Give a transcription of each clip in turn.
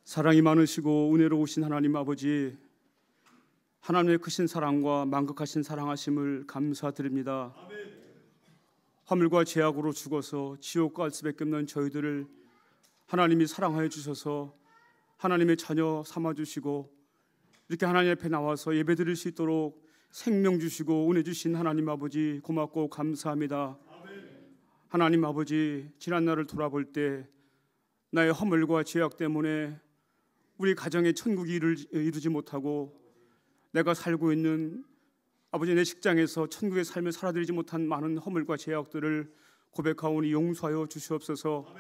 사랑이 많으시고 은혜로우신 하나님 아버지, 하나님의 크신 사랑과 만극하신 사랑하심을 감사드립니다. 허물과 죄악으로 죽어서 지옥 갈 수밖에 없는 저희들을 하나님이 사랑하여 주셔서 하나님의 자녀 삼아주시고 이렇게 하나님 앞에 나와서 예배드릴 수 있도록 생명 주시고 은혜 주신 하나님 아버지 고맙고 감사합니다. 하나님 아버지, 지난 날을 돌아볼 때 나의 허물과 죄악 때문에 우리 가정의 천국이 이루지 못하고 내가 살고 있는 아버지 내 직장에서 천국의 삶을 살아들이지 못한 많은 허물과 죄악들을 고백하오니 용서하여 주시옵소서.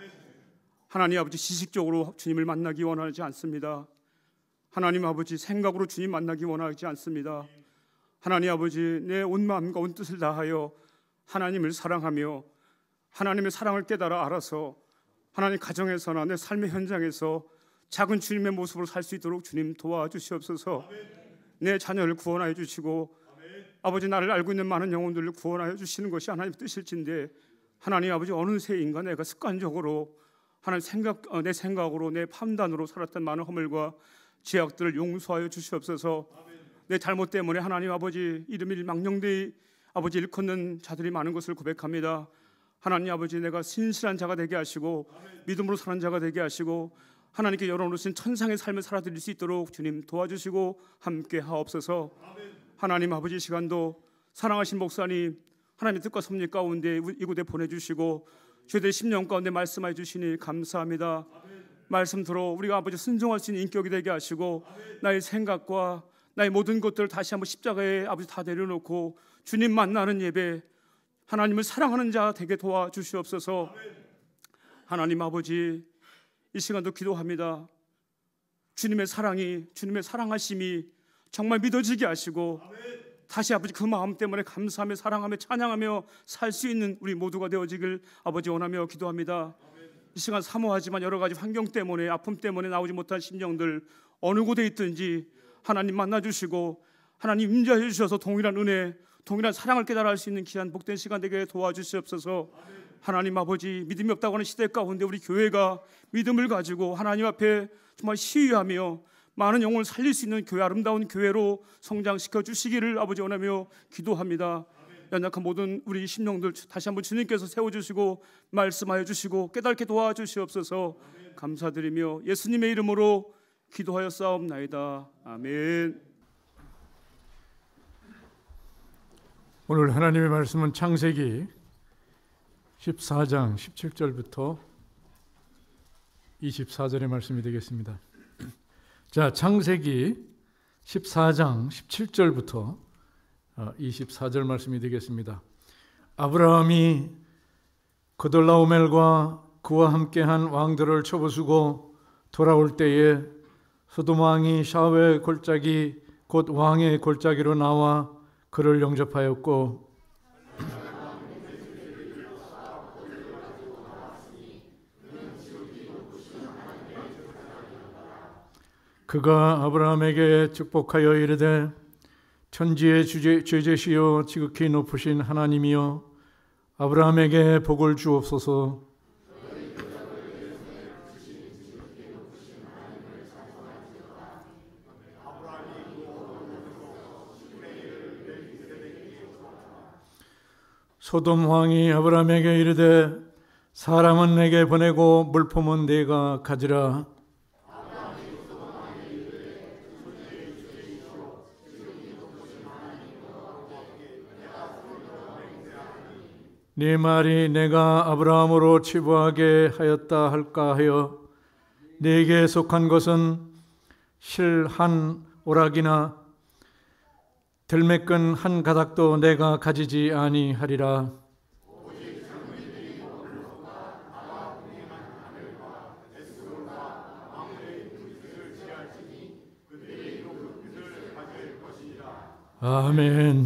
하나님 아버지, 지식적으로 주님을 만나기 원하지 않습니다. 하나님 아버지, 생각으로 주님 만나기 원하지 않습니다. 하나님 아버지, 내 온 마음과 온 뜻을 다하여 하나님을 사랑하며 하나님의 사랑을 깨달아 알아서 하나님 가정에서나 내 삶의 현장에서 작은 주님의 모습으로 살 수 있도록 주님 도와주시옵소서. 내 자녀를 구원하여 주시고 아버지, 나를 알고 있는 많은 영혼들을 구원하여 주시는 것이 하나님 뜻일진데 하나님 아버지, 어느새인가 내가 습관적으로 하나님 내 생각으로 내 판단으로 살았던 많은 허물과 죄악들을 용서하여 주시옵소서. 내 잘못 때문에 하나님 아버지 이름이 망령되이 아버지 일컫는 자들이 많은 것을 고백합니다. 하나님 아버지, 내가 신실한 자가 되게 하시고 믿음으로 사는 자가 되게 하시고 하나님께 열어놓으신 천상의 삶을 살아드릴 수 있도록 주님 도와주시고 함께 하옵소서. 하나님 아버지, 시간도 사랑하신 목사님 하나님의 뜻과 섭리 가운데 이곳에 보내주시고 저희들의 심령 가운데 말씀해 주시니 감사합니다. 말씀 들어 우리가 아버지 순종할 수 있는 인격이 되게 하시고 나의 생각과 나의 모든 것들을 다시 한번 십자가에 아버지 다 내려놓고 주님 만나는 예배, 하나님을 사랑하는 자 되게 도와주시옵소서. 하나님 아버지, 이 시간도 기도합니다. 주님의 사랑이, 주님의 사랑하심이 정말 믿어지게 하시고 다시 아버지 그 마음 때문에 감사하며 사랑하며 찬양하며 살 수 있는 우리 모두가 되어지길 아버지 원하며 기도합니다. 이 시간 사모하지만 여러 가지 환경 때문에, 아픔 때문에 나오지 못한 심령들 어느 곳에 있든지 하나님 만나주시고 하나님 임재해 주셔서 동일한 은혜, 동일한 사랑을 깨달아 할 수 있는 귀한 복된 시간 되게 도와주시옵소서. 하나님 아버지, 믿음이 없다고 하는 시대 가운데 우리 교회가 믿음을 가지고 하나님 앞에 정말 시위하며 많은 영혼을 살릴 수 있는 교회, 아름다운 교회로 성장시켜 주시기를 아버지 원하며 기도합니다. 연약한 모든 우리 심령들 다시 한번 주님께서 세워주시고 말씀하여 주시고 깨닫게 도와주시옵소서. 감사드리며 예수님의 이름으로 기도하여 싸움나이다. 아멘. 오늘 하나님의 말씀은 창세기 14장 17절부터 24절의 말씀이 되겠습니다. 자, 창세기 14장 17절부터 24절 말씀이 되겠습니다. 아브라함이 그돌라오멜과 그와 함께한 왕들을 쳐부수고 돌아올 때에 소돔 왕이 샤웨의 골짜기 곧 왕의 골짜기로 나와 그를 영접하였고 그가 아브라함에게 축복하여 이르되 천지의 죄제시여 지극히 높으신 하나님이여 아브라함에게 복을 주옵소서. 소돔 왕이 아브라함에게 이르되 사람은 내게 보내고 물품은 내가 가지라. 네 말이 내가 아브라함으로 치부하게 하였다 할까 하여 네게 속한 것은 실 한 오락이나 들매끈 한 가닥도 내가 가지지 아니하리라. 아멘.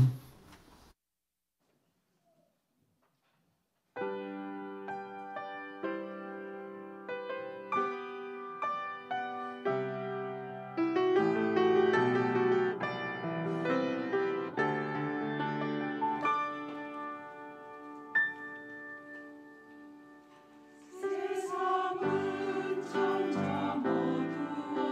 세상은 천자 모두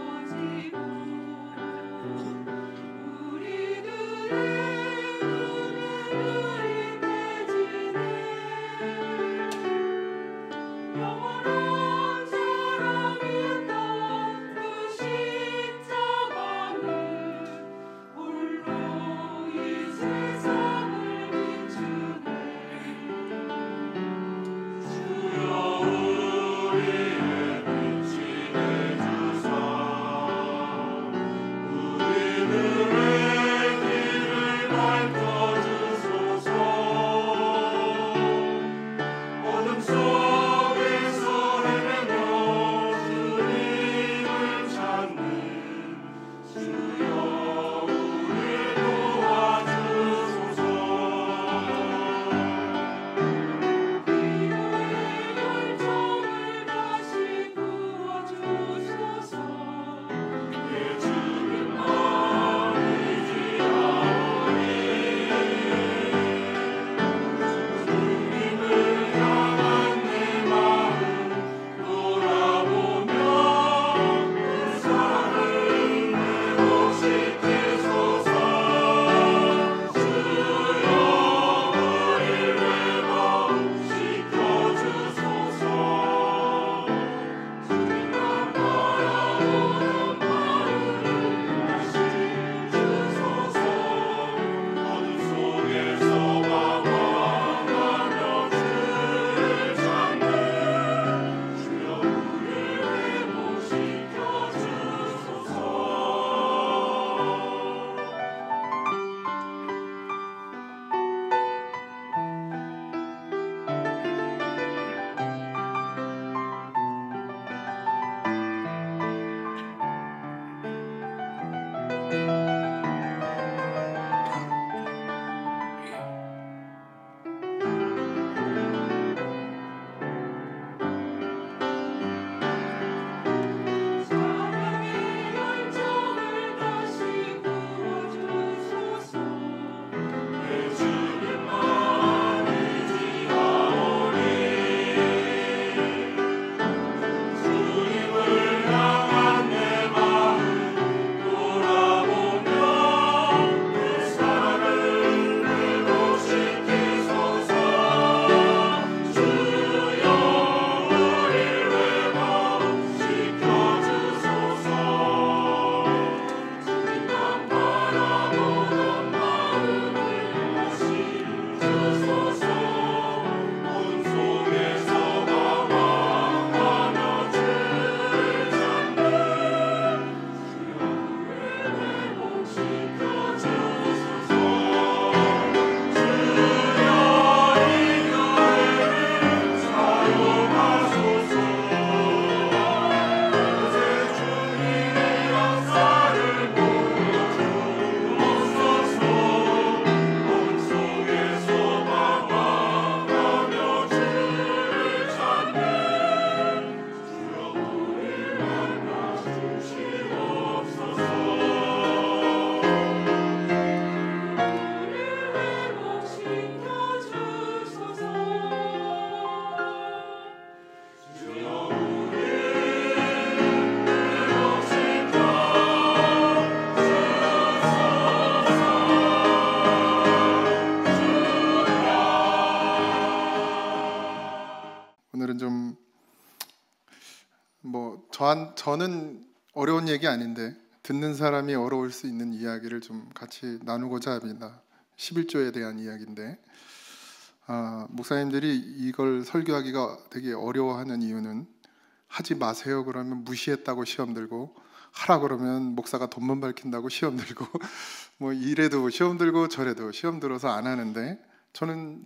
오늘은 좀 저는 어려운 얘기 아닌데 듣는 사람이 어려울 수 있는 이야기를 좀 같이 나누고자 합니다. 11조에 대한 이야기인데 목사님들이 이걸 설교하기가 되게 어려워하는 이유는 하지 마세요 그러면 무시했다고 시험 들고, 하라 그러면 목사가 돈만 밝힌다고 시험 들고 뭐 이래도 시험 들고 저래도 시험 들어서 안 하는데, 저는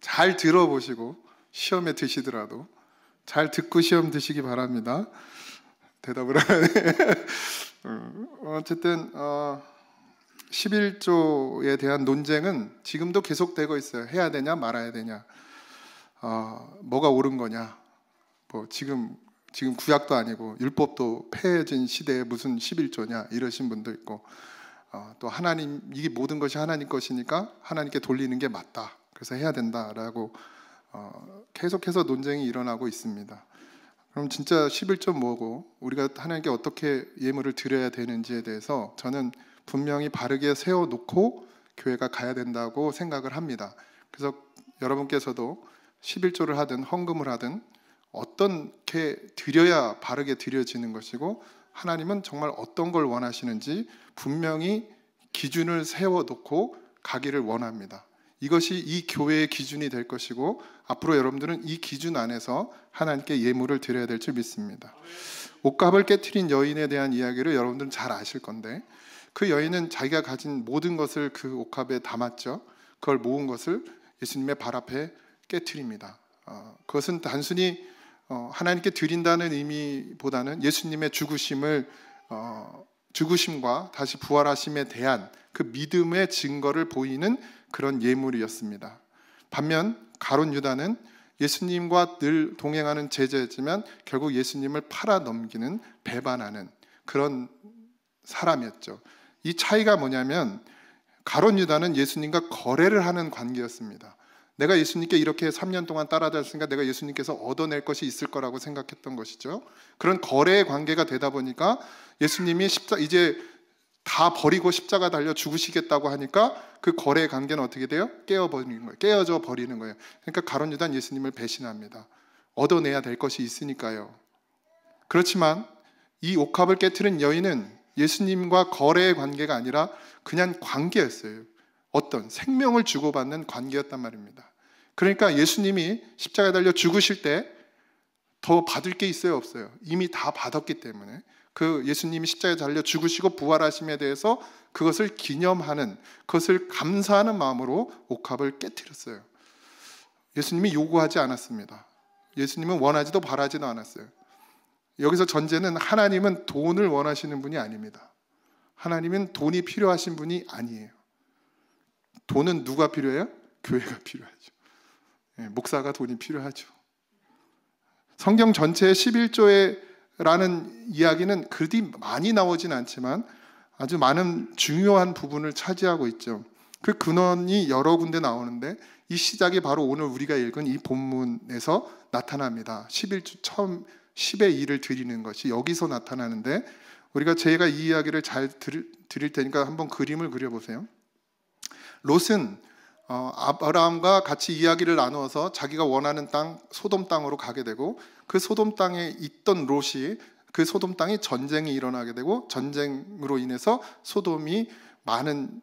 잘 들어보시고 시험에 드시더라도 잘 듣고 시험 드시기 바랍니다. 대답을 하네. 어쨌든 11조에 대한 논쟁은 지금도 계속되고 있어요. 해야 되냐 말아야 되냐, 뭐가 옳은 거냐. 지금 구약도 아니고 율법도 폐해진 시대에 무슨 11조냐 이러신 분도 있고, 또 하나님, 이게 모든 것이 하나님 것이니까 하나님께 돌리는 게 맞다, 그래서 해야 된다라고 계속해서 논쟁이 일어나고 있습니다. 그럼 진짜 11조 뭐고 우리가 하나님께 어떻게 예물을 드려야 되는지에 대해서 저는 분명히 바르게 세워놓고 교회가 가야 된다고 생각을 합니다. 그래서 여러분께서도 11조를 하든 헌금을 하든 어떻게 드려야 바르게 드려지는 것이고, 하나님은 정말 어떤 걸 원하시는지 분명히 기준을 세워놓고 가기를 원합니다. 이것이 이 교회의 기준이 될 것이고, 앞으로 여러분들은 이 기준 안에서 하나님께 예물을 드려야 될 줄 믿습니다. 옷값을 깨트린 여인에 대한 이야기를 여러분들은 잘 아실 건데, 그 여인은 자기가 가진 모든 것을 그 옷값에 담았죠. 그걸 모은 것을 예수님의 발 앞에 깨트립니다. 그것은 단순히 하나님께 드린다는 의미보다는 예수님의 죽으심과 다시 부활하심에 대한 그 믿음의 증거를 보이는 그런 예물이었습니다. 반면 가룟 유다는 예수님과 늘 동행하는 제자였지만 결국 예수님을 팔아 넘기는, 배반하는 그런 사람이었죠. 이 차이가 뭐냐면, 가룟 유다는 예수님과 거래를 하는 관계였습니다. 내가 예수님께 이렇게 3년 동안 따라다녔으니까 내가 예수님께서 얻어낼 것이 있을 거라고 생각했던 것이죠. 그런 거래의 관계가 되다 보니까 예수님이 이제 다 버리고 십자가 달려 죽으시겠다고 하니까 그 거래의 관계는 어떻게 돼요? 깨어져 버리는 거예요. 그러니까 가룟 유다는 예수님을 배신합니다. 얻어내야 될 것이 있으니까요. 그렇지만 이 옥합을 깨트린 여인은 예수님과 거래의 관계가 아니라 그냥 관계였어요. 어떤 생명을 주고받는 관계였단 말입니다. 그러니까 예수님이 십자가에 달려 죽으실 때 더 받을 게 있어요, 없어요? 이미 다 받았기 때문에 그 예수님이 십자가에 달려 죽으시고 부활하심에 대해서 그것을 기념하는, 그것을 감사하는 마음으로 옥합을 깨트렸어요. 예수님이 요구하지 않았습니다. 예수님은 원하지도 바라지도 않았어요. 여기서 전제는 하나님은 돈을 원하시는 분이 아닙니다. 하나님은 돈이 필요하신 분이 아니에요. 돈은 누가 필요해요? 교회가 필요하죠. 목사가 돈이 필요하죠. 성경 전체의 11조라는 이야기는 그리 많이 나오진 않지만 아주 많은 중요한 부분을 차지하고 있죠. 그 근원이 여러 군데 나오는데 이 시작이 바로 오늘 우리가 읽은 이 본문에서 나타납니다. 11조 처음 10의 2를 드리는 것이 여기서 나타나는데, 제가 이 이야기를 잘 드릴 테니까 한번 그림을 그려보세요. 롯은 아브라함과 같이 이야기를 나누어서 자기가 원하는 땅 소돔 땅으로 가게 되고, 그 소돔 땅에 있던 롯이 그 소돔 땅이 전쟁이 일어나게 되고, 전쟁으로 인해서 소돔이 많은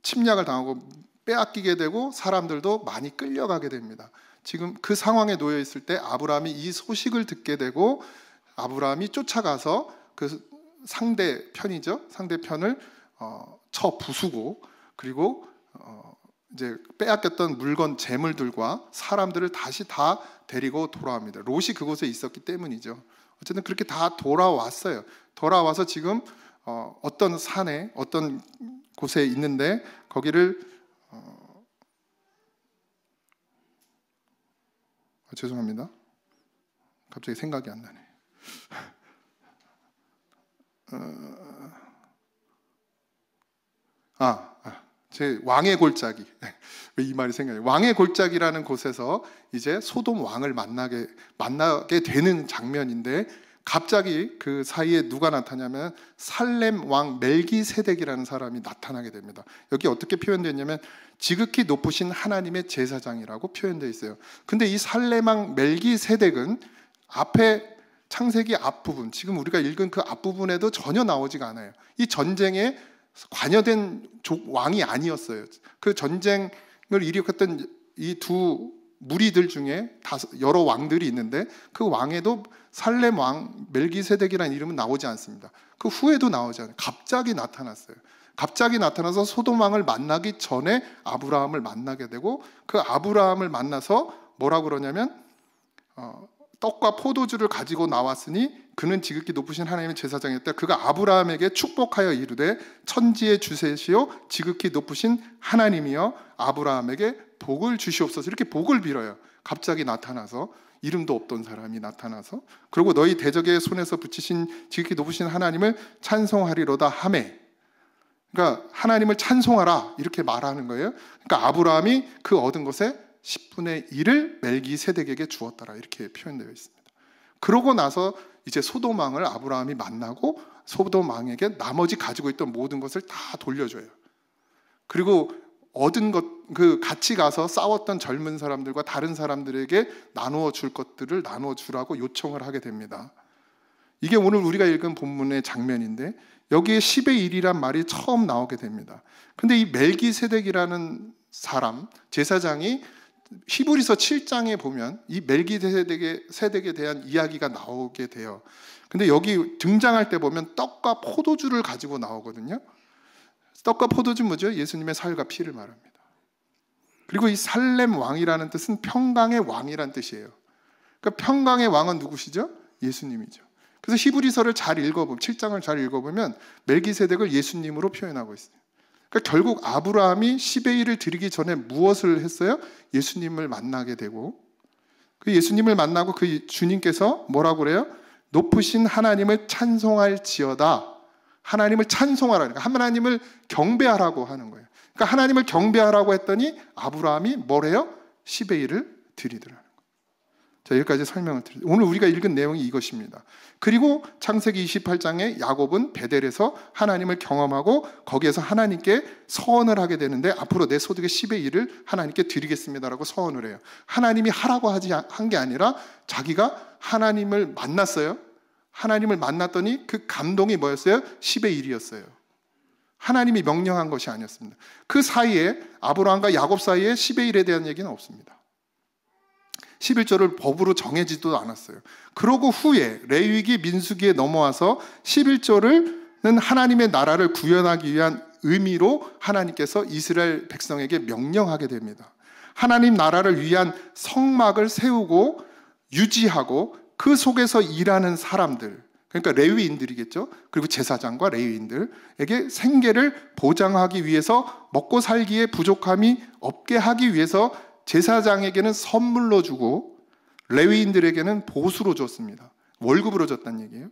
침략을 당하고 빼앗기게 되고 사람들도 많이 끌려가게 됩니다. 지금 그 상황에 놓여 있을 때 아브라함이 이 소식을 듣게 되고, 아브라함이 쫓아가서 그 상대편을 쳐 부수고, 그리고 이제 빼앗겼던 물건, 재물들과 사람들을 다시 다 데리고 돌아옵니다. 롯이 그곳에 있었기 때문이죠. 어쨌든 그렇게 다 돌아왔어요. 돌아와서 지금 어떤 산에, 어떤 곳에 있는데, 거기를 죄송합니다. 갑자기 생각이 안 나네. 제 왕의 골짜기. 왜 이 말이 생각나요? 왕의 골짜기라는 곳에서 이제 소돔 왕을 만나게 되는 장면인데, 갑자기 그 사이에 누가 나타나냐면 살렘 왕 멜기세덱이라는 사람이 나타나게 됩니다. 여기 어떻게 표현되었냐면 지극히 높으신 하나님의 제사장이라고 표현되어 있어요. 근데 이 살렘 왕 멜기세덱은 앞에 창세기 앞부분, 지금 우리가 읽은 그 앞부분에도 전혀 나오지가 않아요. 이 전쟁에 관여된 왕이 아니었어요. 그 전쟁을 일으켰던 이 두 무리들 중에 여러 왕들이 있는데 그 왕에도 살렘 왕 멜기세덱이라는 이름은 나오지 않습니다. 그 후에도 나오지 않아요. 갑자기 나타났어요. 갑자기 나타나서 소돔 왕을 만나기 전에 아브라함을 만나게 되고, 그 아브라함을 만나서 뭐라고 그러냐면 떡과 포도주를 가지고 나왔으니 그는 지극히 높으신 하나님의 제사장이었다. 그가 아브라함에게 축복하여 이르되 천지의 주세시오 지극히 높으신 하나님이여 아브라함에게 복을 주시옵소서. 이렇게 복을 빌어요. 갑자기 나타나서, 이름도 없던 사람이 나타나서, 그리고 너희 대적의 손에서 붙이신 지극히 높으신 하나님을 찬송하리로다 하매, 그러니까 하나님을 찬송하라 이렇게 말하는 거예요. 그러니까 아브라함이 그 얻은 것의 10분의 1을 멜기세덱에게 주었더라 이렇게 표현되어 있습니다. 그러고 나서 이제 소돔 왕을 아브라함이 만나고 소돔 왕에게 나머지 가지고 있던 모든 것을 다 돌려줘요. 그리고 얻은 것, 그 같이 가서 싸웠던 젊은 사람들과 다른 사람들에게 나누어 줄 것들을 나누어 주라고 요청을 하게 됩니다. 이게 오늘 우리가 읽은 본문의 장면인데 여기에 10의 1이란 말이 처음 나오게 됩니다. 근데 이 멜기세덱이라는 사람, 제사장이 히브리서 7장에 보면 이 멜기세덱에 대한 이야기가 나오게 돼요. 근데 여기 등장할 때 보면 떡과 포도주를 가지고 나오거든요. 떡과 포도주 뭐죠? 예수님의 살과 피를 말합니다. 그리고 이 살렘 왕이라는 뜻은 평강의 왕이라는 뜻이에요. 그러니까 평강의 왕은 누구시죠? 예수님이죠. 그래서 히브리서를 잘 읽어보면, 7장을 잘 읽어보면 멜기세덱을 예수님으로 표현하고 있어요. 그러니까 결국 아브라함이 10의 1을 드리기 전에 무엇을 했어요? 예수님을 만나게 되고, 그 예수님을 만나고 그 주님께서 뭐라고 그래요? 높으신 하나님을 찬송할지어다. 하나님을 찬송하라, 그러니까 하나님을 경배하라고 하는 거예요. 그러니까 하나님을 경배하라고 했더니 아브라함이 뭐래요? 10의 1을 드리더라는 거예요. 자, 여기까지 설명을 드립니다. 오늘 우리가 읽은 내용이 이것입니다. 그리고 창세기 28장에 야곱은 베델에서 하나님을 경험하고 거기에서 하나님께 서언을 하게 되는데 앞으로 내 소득의 10의 1을 하나님께 드리겠습니다라고 서언을 해요. 하나님이 하라고 한 게 아니라 자기가 하나님을 만났어요. 하나님을 만났더니 그 감동이 뭐였어요? 10의 1이었어요. 하나님이 명령한 것이 아니었습니다. 그 사이에 아브라함과 야곱 사이에 10의 1에 대한 얘기는 없습니다. 11조를 법으로 정해지도 않았어요. 그러고 후에 레위기 민수기에 넘어와서 11조는 하나님의 나라를 구현하기 위한 의미로 하나님께서 이스라엘 백성에게 명령하게 됩니다. 하나님 나라를 위한 성막을 세우고 유지하고 그 속에서 일하는 사람들, 그러니까 레위인들이겠죠. 그리고 제사장과 레위인들에게 생계를 보장하기 위해서, 먹고 살기에 부족함이 없게 하기 위해서 제사장에게는 선물로 주고 레위인들에게는 보수로 줬습니다. 월급으로 줬다는 얘기예요.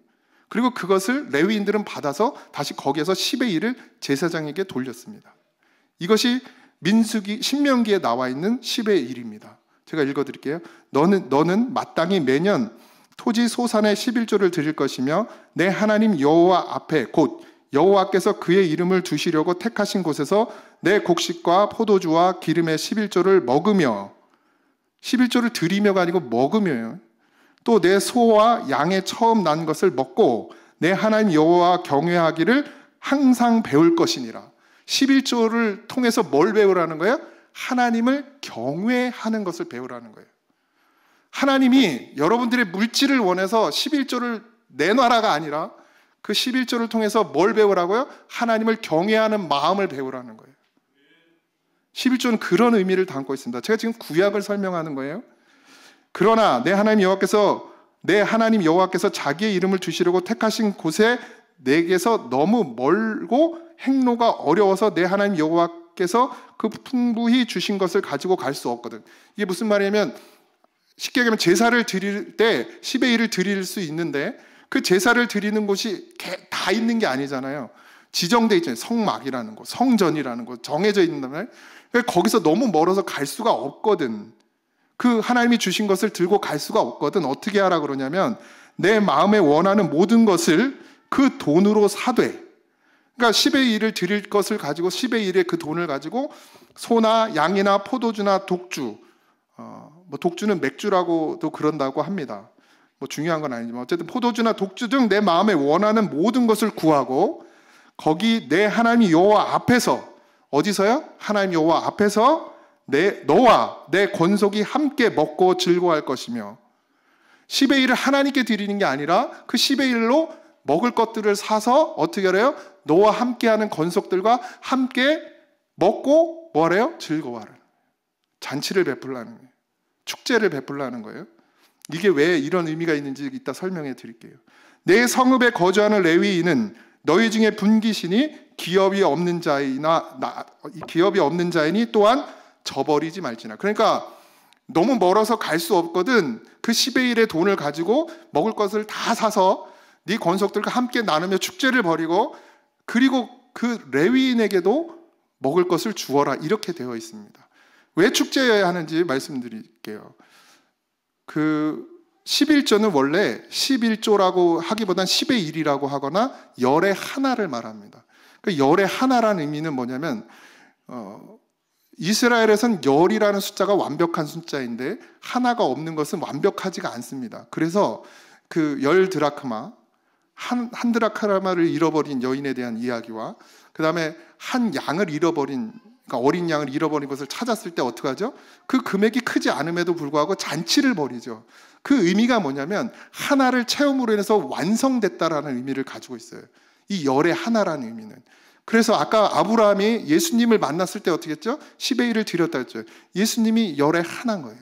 그리고 그것을 레위인들은 받아서 다시 거기에서 10의 1을 제사장에게 돌렸습니다. 이것이 민수기 신명기에 나와 있는 10의 1입니다. 제가 읽어드릴게요. 너는 마땅히 매년 토지 소산의 11조를 드릴 것이며 내 하나님 여호와 앞에 곧 여호와께서 그의 이름을 두시려고 택하신 곳에서 내 곡식과 포도주와 기름의 11조를 먹으며, 11조를 드리며가 아니고 먹으며요. 또 내 소와 양의 처음 난 것을 먹고 내 하나님 여호와 경외하기를 항상 배울 것이니라. 11조를 통해서 뭘 배우라는 거예요? 하나님을 경외하는 것을 배우라는 거예요. 하나님이 여러분들의 물질을 원해서 11조를 내놔라가 아니라 그 11조를 통해서 뭘 배우라고요? 하나님을 경외하는 마음을 배우라는 거예요. 11조는 그런 의미를 담고 있습니다. 제가 지금 구약을 설명하는 거예요. 그러나 내 하나님 여호와께서 자기의 이름을 두시려고 택하신 곳에 내게서 너무 멀고 행로가 어려워서 내 하나님 여호와께서 그 풍부히 주신 것을 가지고 갈 수 없거든. 이게 무슨 말이냐면 쉽게 얘기하면 제사를 드릴 때 10의 1을 드릴 수 있는데 그 제사를 드리는 곳이 다 있는 게 아니잖아요. 지정돼 있잖아요. 성막이라는 곳, 성전이라는 곳 정해져 있는데 거기서 너무 멀어서 갈 수가 없거든. 그 하나님이 주신 것을 들고 갈 수가 없거든. 어떻게 하라 그러냐면 내 마음에 원하는 모든 것을 그 돈으로 사되, 그러니까 10의 1을 드릴 것을 가지고 10의 1의 그 돈을 가지고 소나 양이나 포도주나 독주, 뭐 독주는 맥주라고도 그런다고 합니다. 뭐 중요한 건 아니지만 어쨌든 포도주나 독주 등 내 마음에 원하는 모든 것을 구하고 거기 내 하나님 여호와 앞에서, 어디서요? 하나님 여호와 앞에서 너와 내 권속이 함께 먹고 즐거워할 것이며, 10의 1을 하나님께 드리는 게 아니라 그 10의 1로 먹을 것들을 사서 어떻게 하래요? 너와 함께하는 권속들과 함께 먹고 뭐하래요? 즐거워하라. 잔치를 베풀라는 거예요. 축제를 베풀라는 거예요. 이게 왜 이런 의미가 있는지 이따 설명해 드릴게요. 내 성읍에 거주하는 레위인은 너희 중에 분기신이 기업이 없는 자이니 또한 저버리지 말지나. 그러니까 너무 멀어서 갈 수 없거든. 그 10의 1의 돈을 가지고 먹을 것을 다 사서 네 권속들과 함께 나누며 축제를 벌이고, 그리고 그 레위인에게도 먹을 것을 주어라, 이렇게 되어 있습니다. 왜 축제여야 하는지 말씀드릴게요. 그 11조는 원래 11조라고 하기보단 10의 1이라고 하거나 열의 하나를 말합니다. 그 열의 하나라는 의미는 뭐냐면 이스라엘에선 열이라는 숫자가 완벽한 숫자인데 하나가 없는 것은 완벽하지가 않습니다. 그래서 그 열 드라크마, 한 드라크마를 잃어버린 여인에 대한 이야기와 그 다음에 한 양을 잃어버린, 그러니까 어린 양을 잃어버린 것을 찾았을 때 어떻게 하죠? 그 금액이 크지 않음에도 불구하고 잔치를 벌이죠. 그 의미가 뭐냐면 하나를 채움으로 인해서 완성됐다라는 의미를 가지고 있어요. 이 열의 하나라는 의미는. 그래서 아까 아브라함이 예수님을 만났을 때 어떻게 했죠? 10의 1을 드렸다 했죠. 예수님이 열의 하나인 거예요.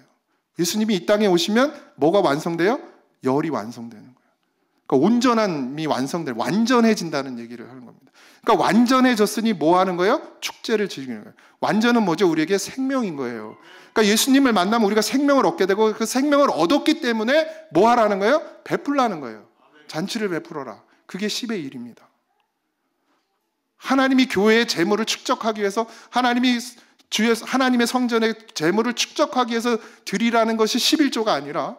예수님이 이 땅에 오시면 뭐가 완성돼요? 열이 완성되는 거예요. 그러니까 온전함이 완전해진다는 얘기를 하는 겁니다. 그러니까 완전해졌으니 뭐 하는 거예요? 축제를 즐기는 거예요. 완전은 뭐죠? 우리에게 생명인 거예요. 그러니까 예수님을 만나면 우리가 생명을 얻게 되고, 그 생명을 얻었기 때문에 뭐 하라는 거예요? 베풀라는 거예요. 잔치를 베풀어라. 그게 10의 1입니다. 하나님이 교회의 재물을 축적하기 위해서, 하나님의 성전의 재물을 축적하기 위해서 드리라는 것이 11조가 아니라,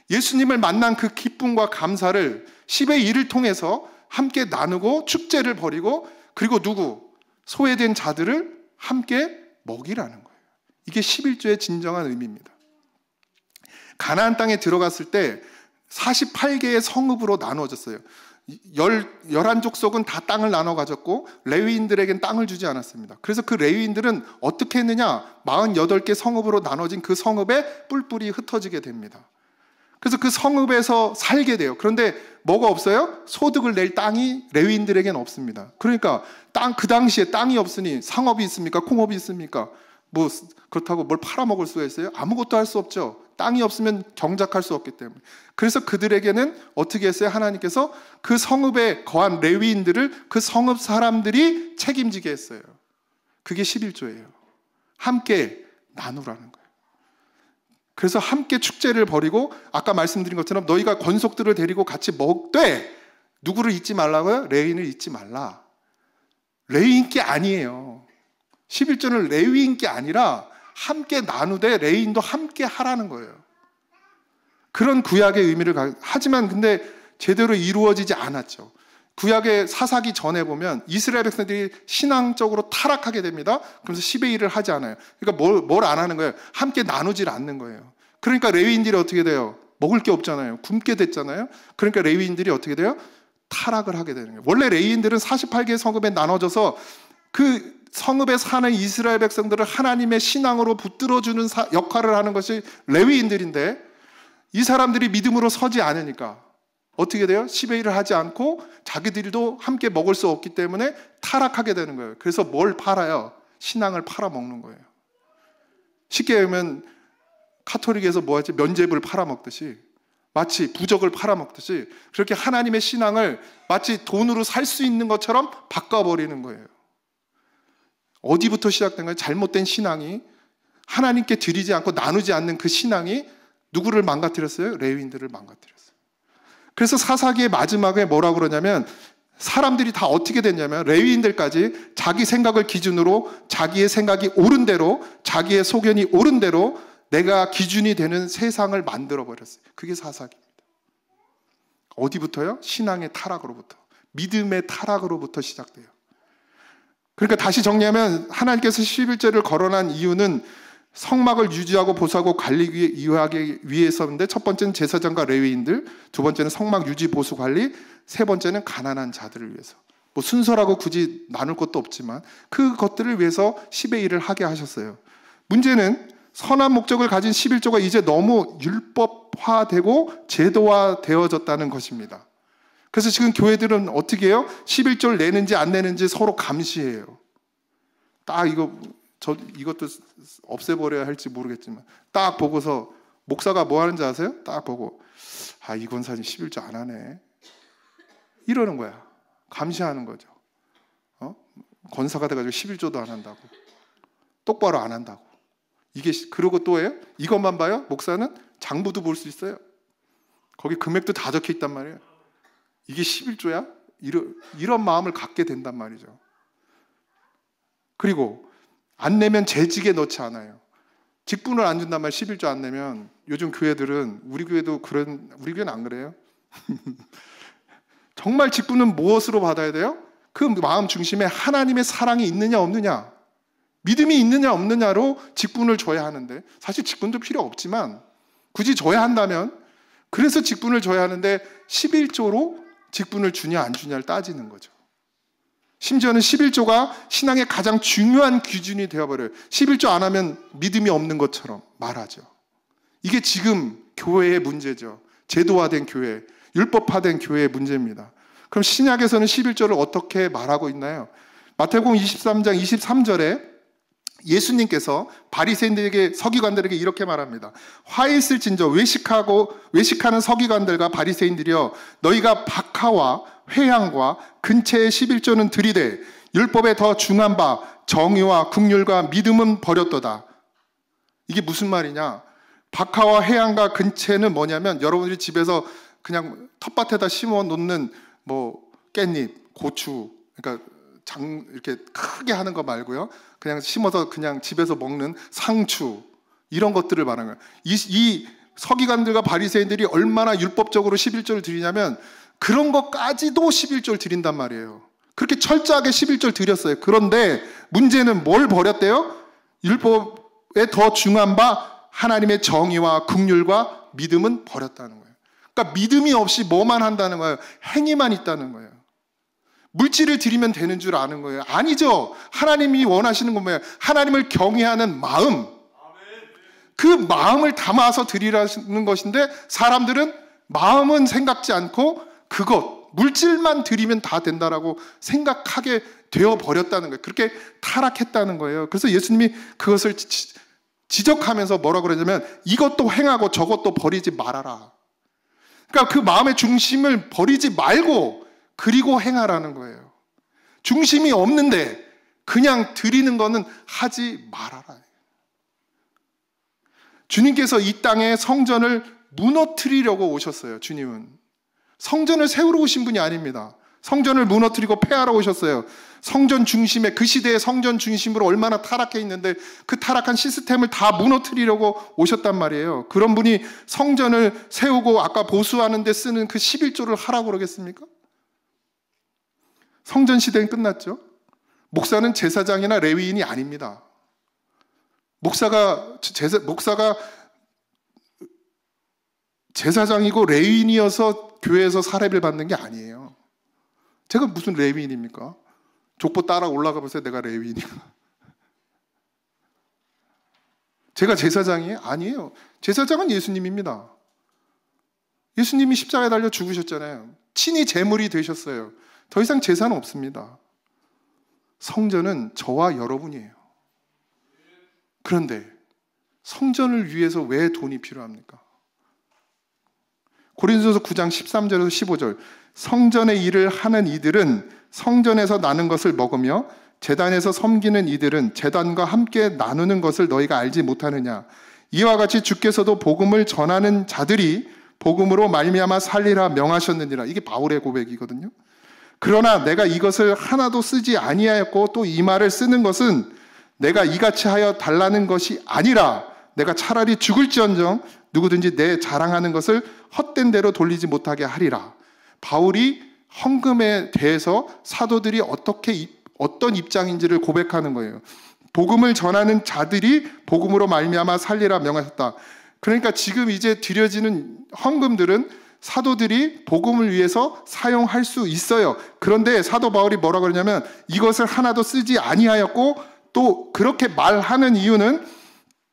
예수님을 만난 그 기쁨과 감사를 10의 1을 통해서 함께 나누고 축제를 벌이고, 그리고 소외된 자들을 함께 먹이라는 거예요. 이게 11조의 진정한 의미입니다. 가나안 땅에 들어갔을 때 48개의 성읍으로 나누어졌어요. 11족속은 다 땅을 나눠 가졌고 레위인들에겐 땅을 주지 않았습니다. 그래서 그 레위인들은 어떻게 했느냐? 48개 성읍으로 나눠진 그 성읍에 뿔뿔이 흩어지게 됩니다. 그래서 그 성읍에서 살게 돼요. 그런데 뭐가 없어요? 소득을 낼 땅이 레위인들에겐 없습니다. 그러니까 그 당시에 땅이 없으니 상업이 있습니까? 콩업이 있습니까? 뭐 그렇다고 뭘 팔아먹을 수가 있어요? 아무것도 할 수 없죠. 땅이 없으면 경작할 수 없기 때문에. 그래서 그들에게는 어떻게 했어요? 하나님께서 그 성읍에 거한 레위인들을 그 성읍 사람들이 책임지게 했어요. 그게 11조예요. 함께 나누라는 거예요. 그래서 함께 축제를 벌이고, 아까 말씀드린 것처럼 너희가 권속들을 데리고 같이 먹되, 누구를 잊지 말라고요? 레위인을 잊지 말라. 레위인 게 아니에요. 11조는 레위인 게 아니라 함께 나누되 레위인도 함께 하라는 거예요. 그런 구약의 의미를 하지만 근데 제대로 이루어지지 않았죠. 구약의 사사기 전에 보면 이스라엘 백성들이 신앙적으로 타락하게 됩니다. 그래서 10의 1을 하지 않아요. 그러니까 뭘 안 하는 거예요? 함께 나누질 않는 거예요. 그러니까 레위인들이 어떻게 돼요? 먹을 게 없잖아요. 굶게 됐잖아요. 그러니까 레위인들이 어떻게 돼요? 타락을 하게 되는 거예요. 원래 레위인들은 48개의 성읍에 나눠져서 그 성읍에 사는 이스라엘 백성들을 하나님의 신앙으로 붙들어주는 역할을 하는 것이 레위인들인데, 이 사람들이 믿음으로 서지 않으니까 어떻게 돼요? 10의 1을 하지 않고 자기들도 함께 먹을 수 없기 때문에 타락하게 되는 거예요. 그래서 뭘 팔아요? 신앙을 팔아먹는 거예요. 쉽게 얘기하면 카톨릭에서 뭐하지? 면죄부를 팔아먹듯이, 마치 부적을 팔아먹듯이 그렇게 하나님의 신앙을 마치 돈으로 살 수 있는 것처럼 바꿔버리는 거예요. 어디부터 시작된 거예요? 잘못된 신앙이, 하나님께 드리지 않고 나누지 않는 그 신앙이 누구를 망가뜨렸어요? 레위인들을 망가뜨렸어요. 그래서 사사기의 마지막에 뭐라고 그러냐면, 사람들이 다 어떻게 됐냐면 레위인들까지 자기 생각을 기준으로 자기의 생각이 옳은 대로, 자기의 소견이 옳은 대로 내가 기준이 되는 세상을 만들어 버렸어요. 그게 사사기입니다. 어디부터요? 신앙의 타락으로부터, 믿음의 타락으로부터 시작돼요. 그러니까 다시 정리하면 하나님께서 11절을 거론한 이유는 성막을 유지하고 보수하고 관리하기 위해서인데, 첫 번째는 제사장과 레위인들, 두 번째는 성막 유지 보수 관리, 세 번째는 가난한 자들을 위해서. 뭐 순서라고 굳이 나눌 것도 없지만 그것들을 위해서 10의 1을 하게 하셨어요. 문제는 선한 목적을 가진 11조가 이제 너무 율법화되고 제도화되어졌다는 것입니다. 그래서 지금 교회들은 어떻게 해요? 11조를 내는지 안 내는지 서로 감시해요. 딱 이것도 없애버려야 할지 모르겠지만 딱 보고서, 목사가 뭐 하는지 아세요? 딱 보고, 아, 이 권사님 11조 안 하네, 이러는 거야. 감시하는 거죠. 권사가 돼가지고 11조도 안 한다고, 똑바로 안 한다고. 그러고 또 해요? 이것만 봐요? 목사는 장부도 볼 수 있어요. 거기 금액도 다 적혀 있단 말이에요. 이게 11조야? 이런 마음을 갖게 된단 말이죠. 그리고 안 내면 재직에 넣지 않아요. 직분을 안 준단 말이에요. 11조 안 내면. 요즘 교회들은, 우리 교회는 안 그래요? 정말 직분은 무엇으로 받아야 돼요? 그 마음 중심에 하나님의 사랑이 있느냐 없느냐, 믿음이 있느냐 없느냐로 직분을 줘야 하는데, 사실 직분도 필요 없지만 굳이 줘야 한다면, 그래서 직분을 줘야 하는데 11조로 직분을 주냐 안 주냐를 따지는 거죠. 심지어는 11조가 신앙의 가장 중요한 기준이 되어버려요. 11조 안 하면 믿음이 없는 것처럼 말하죠. 이게 지금 교회의 문제죠. 제도화된 교회, 율법화된 교회의 문제입니다. 그럼 신약에서는 11조를 어떻게 말하고 있나요? 마태복음 23장 23절에 예수님께서 바리새인들에게, 서기관들에게 이렇게 말합니다. 화 있을진저 외식하는 서기관들과 바리새인들이여, 너희가 박하와 회향과 근체의 11조는 들이되 율법에 더 중한 바 정의와 긍휼과 믿음은 버렸도다. 이게 무슨 말이냐? 박하와 회향과 근체는 뭐냐면, 여러분들이 집에서 그냥 텃밭에다 심어 놓는 뭐 깻잎, 고추, 그러니까 이렇게 크게 하는 거 말고요, 그냥 심어서 그냥 집에서 먹는 상추, 이런 것들을 말하는 거예요. 이 서기관들과 바리새인들이 얼마나 율법적으로 11조를 드리냐면, 그런 것까지도 11조를 드린단 말이에요. 그렇게 철저하게 11조를 드렸어요. 그런데 문제는 뭘 버렸대요? 율법에 더 중한 바 하나님의 정의와 긍휼과 믿음은 버렸다는 거예요. 그러니까 믿음이 없이 뭐만 한다는 거예요? 행위만 있다는 거예요. 물질을 드리면 되는 줄 아는 거예요. 아니죠. 하나님이 원하시는 건 뭐예요? 하나님을 경외하는 마음, 그 마음을 담아서 드리라는 것인데, 사람들은 마음은 생각지 않고 그것, 물질만 드리면 다 된다라고 생각하게 되어버렸다는 거예요. 그렇게 타락했다는 거예요. 그래서 예수님이 그것을 지적하면서 뭐라고 그러냐면, 이것도 행하고 저것도 버리지 말아라. 그러니까 그 마음의 중심을 버리지 말고 그리고 행하라는 거예요. 중심이 없는데 그냥 드리는 거는 하지 말아라. 주님께서 이 땅에 성전을 무너뜨리려고 오셨어요. 주님은 성전을 세우러 오신 분이 아닙니다. 성전을 무너뜨리고 폐하러 오셨어요. 성전 중심에, 그 시대의 성전 중심으로 얼마나 타락해 있는데 그 타락한 시스템을 다 무너뜨리려고 오셨단 말이에요. 그런 분이 성전을 세우고 아까 보수하는 데 쓰는 그 11조를 하라고 그러겠습니까? 성전 시대는 끝났죠. 목사는 제사장이나 레위인이 아닙니다. 목사가 제사장이고 레위인이어서 교회에서 사례를 받는 게 아니에요. 제가 무슨 레위인입니까? 족보 따라 올라가 보세요. 내가 레위인이야. 제가 제사장이에요? 아니에요. 제사장은 예수님입니다. 예수님이 십자가에 달려 죽으셨잖아요. 친히 제물이 되셨어요. 더 이상 제사는 없습니다. 성전은 저와 여러분이에요. 그런데 성전을 위해서 왜 돈이 필요합니까? 고린도서 9장 13절에서 15절, 성전의 일을 하는 이들은 성전에서 나는 것을 먹으며 제단에서 섬기는 이들은 제단과 함께 나누는 것을 너희가 알지 못하느냐. 이와 같이 주께서도 복음을 전하는 자들이 복음으로 말미암아 살리라 명하셨느니라. 이게 바울의 고백이거든요. 그러나 내가 이것을 하나도 쓰지 아니하였고 또 이 말을 쓰는 것은 내가 이같이 하여 달라는 것이 아니라 내가 차라리 죽을지언정 누구든지 내 자랑하는 것을 헛된 대로 돌리지 못하게 하리라. 바울이 헌금에 대해서 사도들이 어떤 입장인지를 고백하는 거예요. 복음을 전하는 자들이 복음으로 말미암아 살리라 명하셨다. 그러니까 지금 이제 드려지는 헌금들은 사도들이 복음을 위해서 사용할 수 있어요. 그런데 사도 바울이 뭐라 그러냐면 이것을 하나도 쓰지 아니하였고, 또 그렇게 말하는 이유는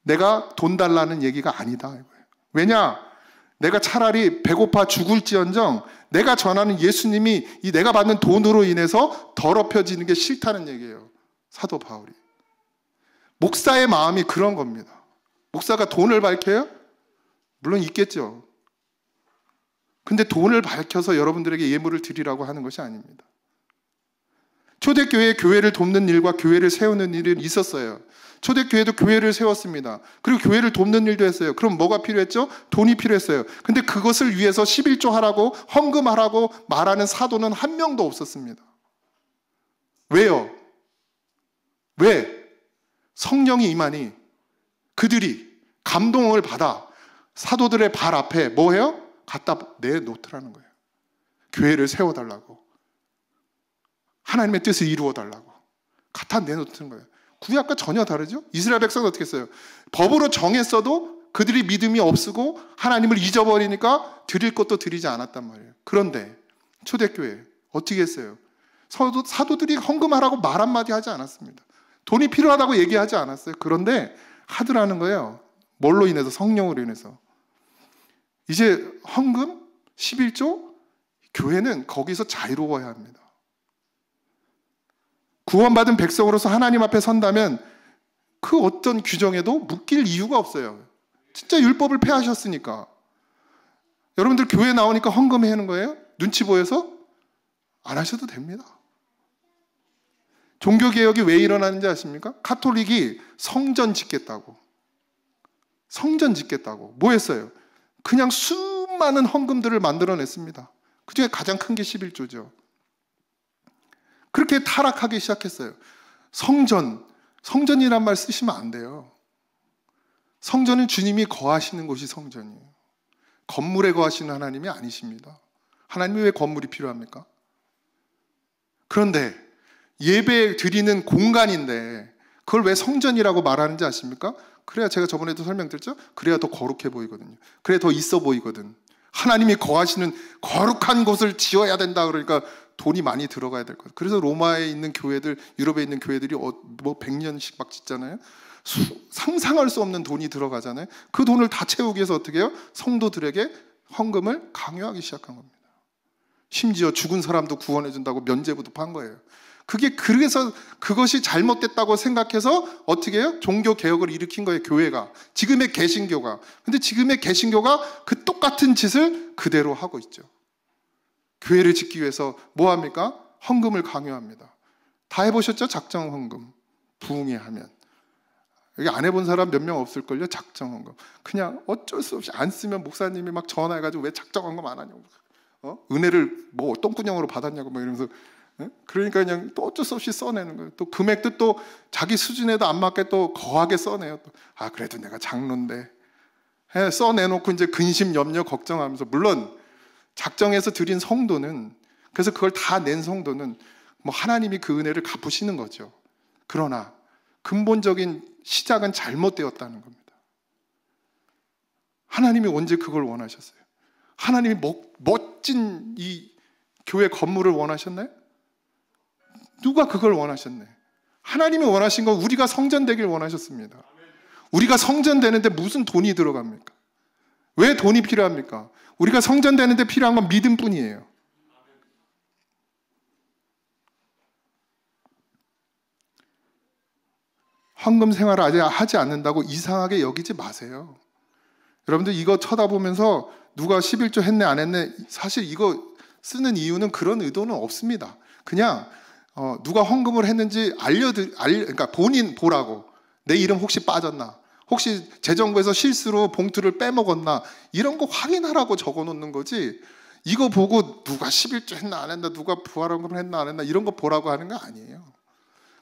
내가 돈 달라는 얘기가 아니다. 왜냐? 내가 차라리 배고파 죽을지언정 내가 전하는 예수님이 이 내가 받는 돈으로 인해서 더럽혀지는 게 싫다는 얘기예요. 사도 바울이. 목사의 마음이 그런 겁니다. 목사가 돈을 밝혀요? 물론 있겠죠. 근데 돈을 밝혀서 여러분들에게 예물을 드리라고 하는 것이 아닙니다. 초대교회에 교회를 돕는 일과 교회를 세우는 일은 있었어요. 초대교회도 교회를 세웠습니다. 그리고 교회를 돕는 일도 했어요. 그럼 뭐가 필요했죠? 돈이 필요했어요. 근데 그것을 위해서 11조 하라고 헌금하라고 말하는 사도는 한 명도 없었습니다. 왜요? 왜? 성령이 임하니 그들이 감동을 받아 사도들의 발 앞에 뭐 해요? 갖다 내놓더라는 거예요. 교회를 세워달라고, 하나님의 뜻을 이루어달라고 갖다 내놓는 거예요. 구약과 전혀 다르죠? 이스라엘 백성은 어떻게 했어요? 법으로 정했어도 그들이 믿음이 없고 하나님을 잊어버리니까 드릴 것도 드리지 않았단 말이에요. 그런데 초대교회 어떻게 했어요? 사도들이 헌금하라고 말 한마디 하지 않았습니다. 돈이 필요하다고 얘기하지 않았어요. 그런데 하더라는 거예요. 뭘로 인해서? 성령으로 인해서. 이제 헌금 11조, 교회는 거기서 자유로워야 합니다. 구원받은 백성으로서 하나님 앞에 선다면 그 어떤 규정에도 묶일 이유가 없어요. 진짜 율법을 폐하셨으니까. 여러분들 교회 나오니까 헌금해 하는 거예요? 눈치 보여서? 안 하셔도 됩니다. 종교개혁이 왜 일어나는지 아십니까? 카톨릭이 성전 짓겠다고. 뭐 했어요? 그냥 수많은 헌금들을 만들어냈습니다. 그 중에 가장 큰 게 11조죠. 그렇게 타락하기 시작했어요. 성전이란 말 쓰시면 안 돼요. 성전은 주님이 거하시는 곳이 성전이에요. 건물에 거하시는 하나님이 아니십니다. 하나님이 왜 건물이 필요합니까? 그런데 예배 드리는 공간인데 그걸 왜 성전이라고 말하는지 아십니까? 그래야, 제가 저번에도 설명드렸죠? 그래야 더 거룩해 보이거든요. 그래야 더 있어 보이거든. 하나님이 거하시는 거룩한 곳을 지어야 된다 그러니까 돈이 많이 들어가야 될 거예요. 그래서 로마에 있는 교회들, 유럽에 있는 교회들이 뭐 100년씩 막 짓잖아요. 상상할 수 없는 돈이 들어가잖아요. 그 돈을 다 채우기 위해서 어떻게 해요? 성도들에게 헌금을 강요하기 시작한 겁니다. 심지어 죽은 사람도 구원해 준다고 면죄부도 판 거예요. 그래서 그것이 잘못됐다고 생각해서 어떻게 해요? 종교 개혁을 일으킨 거예요, 교회가. 지금의 개신교가. 근데 지금의 개신교가 그 똑같은 짓을 그대로 하고 있죠. 교회를 짓기 위해서 뭐 합니까? 헌금을 강요합니다. 다 해보셨죠? 작정 헌금. 부흥회 하면. 여기 안 해본 사람 몇 명 없을걸요? 작정 헌금. 그냥 어쩔 수 없이 안 쓰면 목사님이 막 전화해가지고 왜 작정 헌금 안 하냐고. 은혜를 뭐 똥구녕으로 받았냐고 막 이러면서. 그러니까 그냥 또 어쩔 수 없이 써내는 거예요. 또 금액도 또 자기 수준에도 안 맞게 또 거하게 써내요. 아, 그래도 내가 장로인데. 써내놓고 이제 근심, 염려, 걱정하면서. 물론 작정해서 드린 성도는, 그래서 그걸 다 낸 성도는 뭐 하나님이 그 은혜를 갚으시는 거죠. 그러나 근본적인 시작은 잘못되었다는 겁니다. 하나님이 언제 그걸 원하셨어요? 하나님이 멋진 이 교회 건물을 원하셨나요? 누가 그걸 원하셨네? 하나님이 원하신 건 우리가 성전되길 원하셨습니다. 우리가 성전되는데 무슨 돈이 들어갑니까? 왜 돈이 필요합니까? 우리가 성전되는데 필요한 건 믿음뿐이에요. 헌금 생활을 아직 하지 않는다고 이상하게 여기지 마세요. 여러분들 이거 쳐다보면서 누가 11조 했네 안 했네, 사실 이거 쓰는 이유는 그런 의도는 없습니다. 그냥 누가 헌금을 했는지 그러니까 본인 보라고. 내 이름 혹시 빠졌나? 혹시 재정부에서 실수로 봉투를 빼먹었나? 이런 거 확인하라고 적어놓는 거지. 이거 보고 누가 11조 했나 안 했나, 누가 부활헌금을 했나 안 했나 이런 거 보라고 하는 거 아니에요.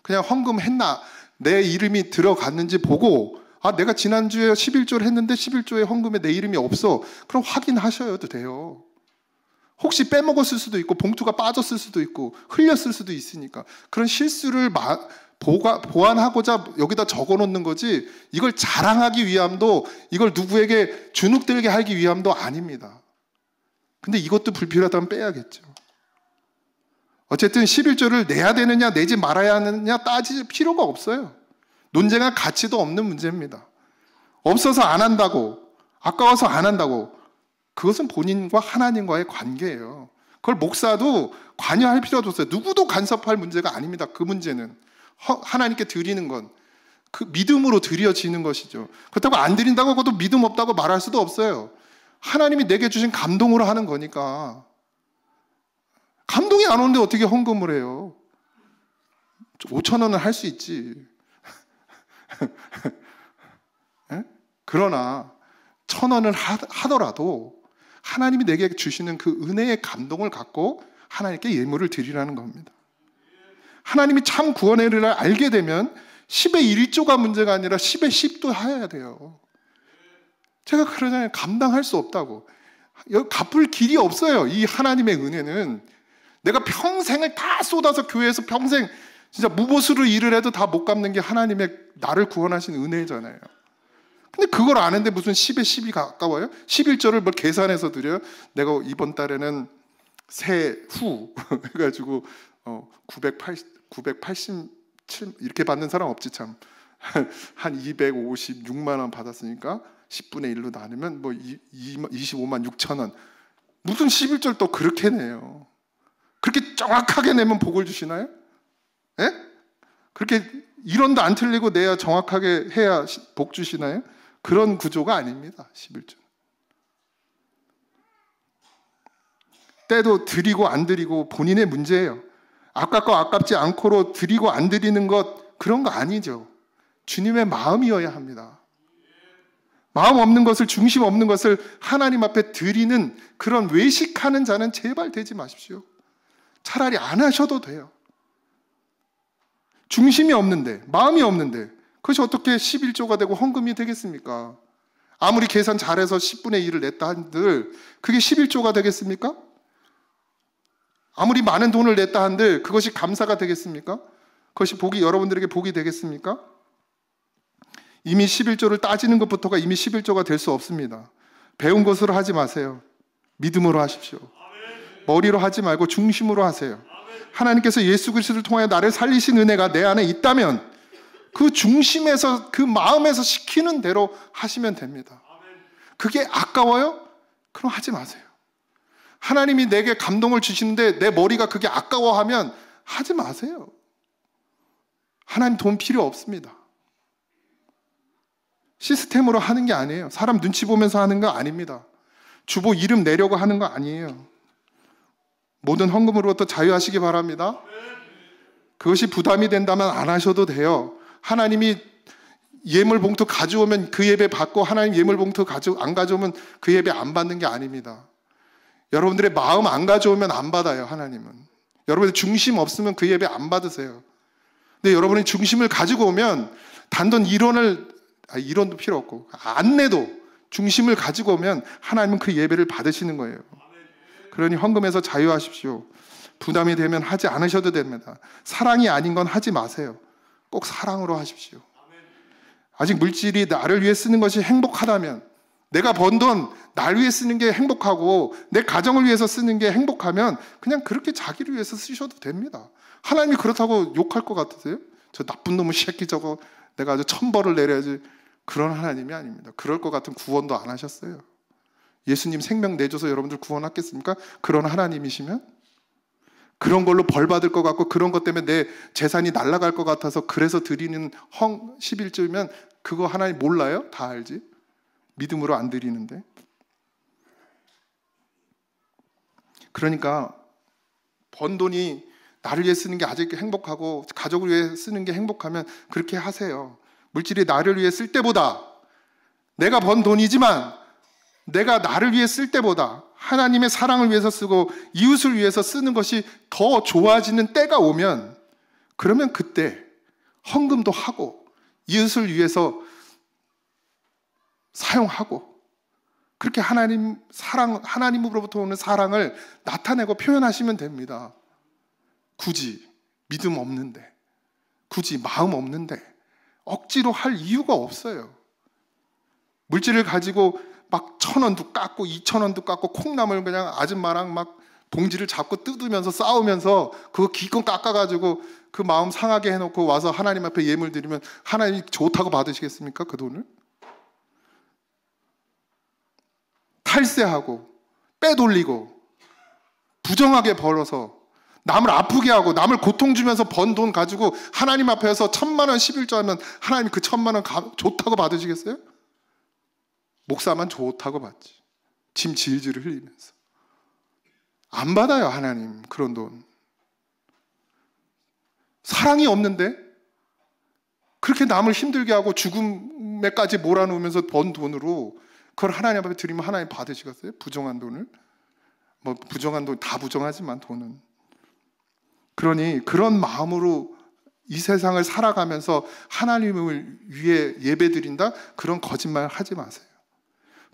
그냥 헌금 했나, 내 이름이 들어갔는지 보고, 아, 내가 지난주에 11조를 했는데 11조의 헌금에 내 이름이 없어. 그럼 확인하셔도 돼요. 혹시 빼먹었을 수도 있고 봉투가 빠졌을 수도 있고 흘렸을 수도 있으니까 그런 실수를 보완하고자 여기다 적어놓는 거지, 이걸 자랑하기 위함도, 이걸 누구에게 주눅들게 하기 위함도 아닙니다. 근데 이것도 불필요하다면 빼야겠죠. 어쨌든 11조를 내야 되느냐 내지 말아야 하느냐 따질 필요가 없어요. 논쟁할 가치도 없는 문제입니다. 없어서 안 한다고, 아까워서 안 한다고, 그것은 본인과 하나님과의 관계예요. 그걸 목사도 관여할 필요도 없어요. 누구도 간섭할 문제가 아닙니다. 그 문제는 하나님께 드리는 건 그 믿음으로 드려지는 것이죠. 그렇다고 안 드린다고 그것도 믿음 없다고 말할 수도 없어요. 하나님이 내게 주신 감동으로 하는 거니까. 감동이 안 오는데 어떻게 헌금을 해요? 5,000원은 할 수 있지. 그러나 1,000원을 하더라도 하나님이 내게 주시는 그 은혜의 감동을 갖고 하나님께 예물을 드리라는 겁니다. 하나님이 참 구원의 은혜를 알게 되면 10의 1조가 문제가 아니라 10의 10도 해야 돼요. 제가 그러잖아요. 감당할 수 없다고. 갚을 길이 없어요. 이 하나님의 은혜는 내가 평생을 다 쏟아서 교회에서 평생 진짜 무보수로 일을 해도 다 못 갚는 게 하나님의 나를 구원하신 은혜잖아요. 근데 그걸 아는데 무슨 10에 10이 가까워요? 11조를 뭘 계산해서 드려요? 내가 이번 달에는 세후 해가지고 987 이렇게 받는 사람 없지 참. 한 256만 원 받았으니까 10분의 1로 나누면 뭐 25만 6천 원. 무슨 11조를 또 그렇게 내요? 그렇게 정확하게 내면 복을 주시나요? 예? 그렇게 1원도 안 틀리고 내야 정확하게 해야 복 주시나요? 그런 구조가 아닙니다. 11조. 때도 드리고 안 드리고 본인의 문제예요. 아깝고 아깝지 않고로 드리고 안 드리는 것, 그런 거 아니죠. 주님의 마음이어야 합니다. 마음 없는 것을, 중심 없는 것을 하나님 앞에 드리는 그런 외식하는 자는 제발 되지 마십시오. 차라리 안 하셔도 돼요. 중심이 없는데, 마음이 없는데 그것이 어떻게 11조가 되고 헌금이 되겠습니까? 아무리 계산 잘해서 10분의 1을 냈다 한들 그게 11조가 되겠습니까? 아무리 많은 돈을 냈다 한들 그것이 감사가 되겠습니까? 그것이 복이, 여러분들에게 복이 되겠습니까? 이미 11조를 따지는 것부터가 이미 11조가 될 수 없습니다. 배운 것으로 하지 마세요. 믿음으로 하십시오. 머리로 하지 말고 중심으로 하세요. 하나님께서 예수 그리스도를 통하여 나를 살리신 은혜가 내 안에 있다면 그 중심에서, 그 마음에서 시키는 대로 하시면 됩니다. 그게 아까워요? 그럼 하지 마세요. 하나님이 내게 감동을 주시는데 내 머리가 그게 아까워하면 하지 마세요. 하나님 돈 필요 없습니다. 시스템으로 하는 게 아니에요. 사람 눈치 보면서 하는 거 아닙니다. 주보 이름 내려고 하는 거 아니에요. 모든 헌금으로부터 자유하시기 바랍니다. 그것이 부담이 된다면 안 하셔도 돼요. 하나님이 예물 봉투 가져오면 그 예배 받고, 하나님 예물 봉투 안 가져오면 그 예배 안 받는 게 아닙니다. 여러분들의 마음 안 가져오면 안 받아요. 하나님은. 여러분의 중심 없으면 그 예배 안 받으세요. 근데 여러분이 중심을 가지고 오면 단돈 1원도 필요 없고 안 내도 중심을 가지고 오면 하나님은 그 예배를 받으시는 거예요. 그러니 헌금에서 자유하십시오. 부담이 되면 하지 않으셔도 됩니다. 사랑이 아닌 건 하지 마세요. 꼭 사랑으로 하십시오. 아직 물질이 나를 위해 쓰는 것이 행복하다면, 내가 번 돈 날 위해 쓰는 게 행복하고 내 가정을 위해서 쓰는 게 행복하면 그냥 그렇게 자기를 위해서 쓰셔도 됩니다. 하나님이 그렇다고 욕할 것 같으세요? 저 나쁜 놈의 새끼 저거 내가 아주 천벌을 내려야지. 그런 하나님이 아닙니다. 그럴 것 같은 구원도 안 하셨어요. 예수님 생명 내줘서 여러분들 구원하겠습니까? 그런 하나님이시면? 그런 걸로 벌 받을 것 같고 그런 것 때문에 내 재산이 날아갈 것 같아서 그래서 드리는 11조면 그거 하나님 몰라요? 다 알지? 믿음으로 안 드리는데. 그러니까 번 돈이 나를 위해 쓰는 게 아직 행복하고 가족을 위해 쓰는 게 행복하면 그렇게 하세요. 물질이 나를 위해 쓸 때보다, 내가 번 돈이지만 내가 나를 위해 쓸 때보다 하나님의 사랑을 위해서 쓰고 이웃을 위해서 쓰는 것이 더 좋아지는 때가 오면, 그러면 그때 헌금도 하고 이웃을 위해서 사용하고 그렇게 하나님으로부터 오는 사랑을 나타내고 표현하시면 됩니다. 굳이 믿음 없는데, 굳이 마음 없는데 억지로 할 이유가 없어요. 물질을 가지고 막 1,000원도 깎고 2,000원도 깎고 콩나물 그냥 아줌마랑 막 봉지를 잡고 뜯으면서 싸우면서 그거 기껏 깎아가지고 그 마음 상하게 해놓고 와서 하나님 앞에 예물 드리면 하나님이 좋다고 받으시겠습니까? 그 돈을? 탈세하고 빼돌리고 부정하게 벌어서 남을 아프게 하고 남을 고통 주면서 번 돈 가지고 하나님 앞에서 1,000만 원 11조 하면 하나님 그 1,000만 원 좋다고 받으시겠어요? 목사만 좋다고 받지. 짐 질질 흘리면서. 안 받아요, 하나님 그런 돈. 사랑이 없는데 그렇게 남을 힘들게 하고 죽음에까지 몰아놓으면서 번 돈으로 그걸 하나님 앞에 드리면 하나님 받으시겠어요? 부정한 돈을? 뭐 부정한 돈 다 부정하지만 돈은. 그러니 그런 마음으로 이 세상을 살아가면서 하나님을 위해 예배드린다? 그런 거짓말 하지 마세요.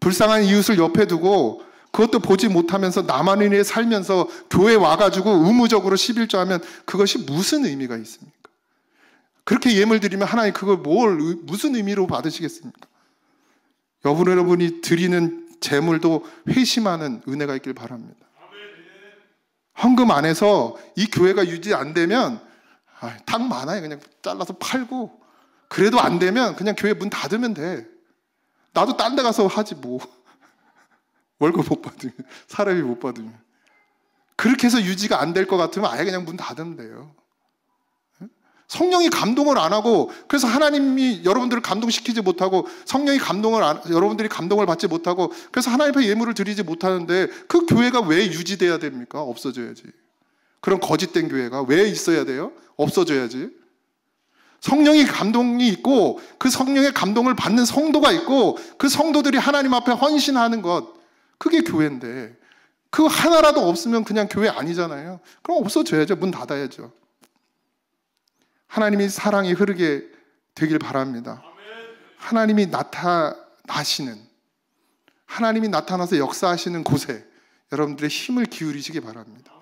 불쌍한 이웃을 옆에 두고 그것도 보지 못하면서 나만을 위해 살면서 교회 와가지고 의무적으로 11조 하면 그것이 무슨 의미가 있습니까? 그렇게 예물 드리면 하나님 그걸 무슨 의미로 받으시겠습니까? 여러분이 드리는 재물도 회심하는 은혜가 있길 바랍니다. 헌금 안에서 이 교회가 유지 안 되면 탁 많아요. 그냥 잘라서 팔고 그래도 안 되면 그냥 교회 문 닫으면 돼. 나도 딴 데 가서 하지 뭐. 월급 못 받으면, 사람이 못 받으면. 그렇게 해서 유지가 안 될 것 같으면 아예 그냥 문 닫으면 돼요. 성령이 감동을 안 하고 그래서 하나님이 여러분들을 감동시키지 못하고 성령이 여러분들이 감동을 받지 못하고 그래서 하나님 앞에 예물을 드리지 못하는데 그 교회가 왜 유지돼야 됩니까? 없어져야지. 그런 거짓된 교회가 왜 있어야 돼요? 없어져야지. 성령이 감동이 있고 그 성령의 감동을 받는 성도가 있고 그 성도들이 하나님 앞에 헌신하는 것, 그게 교회인데 그거 하나라도 없으면 그냥 교회 아니잖아요. 그럼 없어져야죠. 문 닫아야죠. 하나님이 사랑이 흐르게 되길 바랍니다. 하나님이 나타나시는, 하나님이 나타나서 역사하시는 곳에 여러분들의 힘을 기울이시기 바랍니다.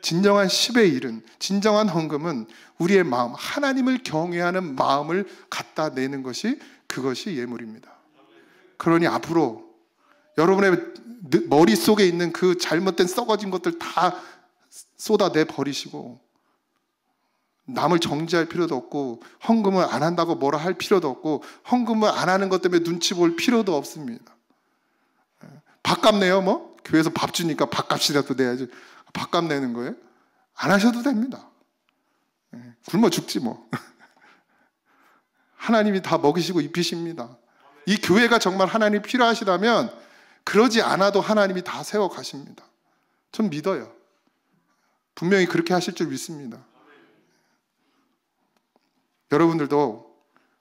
진정한 10의 일은, 진정한 헌금은 우리의 마음, 하나님을 경외하는 마음을 갖다 내는 것이, 그것이 예물입니다. 그러니 앞으로 여러분의 머릿속에 있는 그 잘못된 썩어진 것들 다 쏟아내 버리시고 남을 정죄할 필요도 없고 헌금을 안 한다고 뭐라 할 필요도 없고 헌금을 안 하는 것 때문에 눈치 볼 필요도 없습니다. 밥값 내요? 뭐? 교회에서 밥 주니까 밥값이라도 내야지. 밥값 내는 거예요? 안 하셔도 됩니다. 굶어 죽지 뭐. 하나님이 다 먹이시고 입히십니다. 이 교회가 정말 하나님이 필요하시다면 그러지 않아도 하나님이 다 세워 가십니다. 전 믿어요. 분명히 그렇게 하실 줄 믿습니다. 여러분들도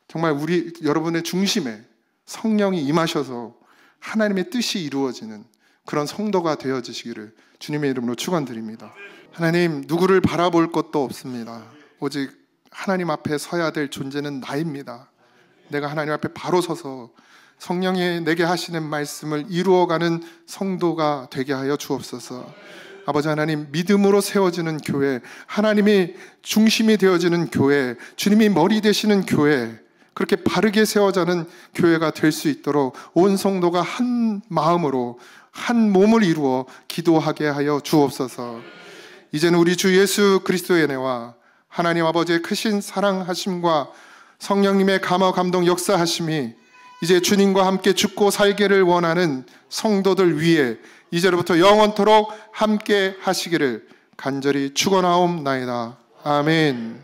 정말 여러분의 중심에 성령이 임하셔서 하나님의 뜻이 이루어지는 그런 성도가 되어지시기를 주님의 이름으로 축원드립니다. 하나님, 누구를 바라볼 것도 없습니다. 오직 하나님 앞에 서야 될 존재는 나입니다. 내가 하나님 앞에 바로 서서 성령이 내게 하시는 말씀을 이루어가는 성도가 되게 하여 주옵소서. 아버지 하나님, 믿음으로 세워지는 교회, 하나님이 중심이 되어지는 교회, 주님이 머리 되시는 교회, 그렇게 바르게 세워가는 교회가 될 수 있도록 온 성도가 한 마음으로 한 몸을 이루어 기도하게 하여 주옵소서. 이제는 우리 주 예수 그리스도의 은혜와 하나님 아버지의 크신 사랑하심과 성령님의 감화 감동 역사하심이 이제 주님과 함께 죽고 살기를 원하는 성도들 위에 이제로부터 영원토록 함께 하시기를 간절히 축원하옵나이다. 아멘.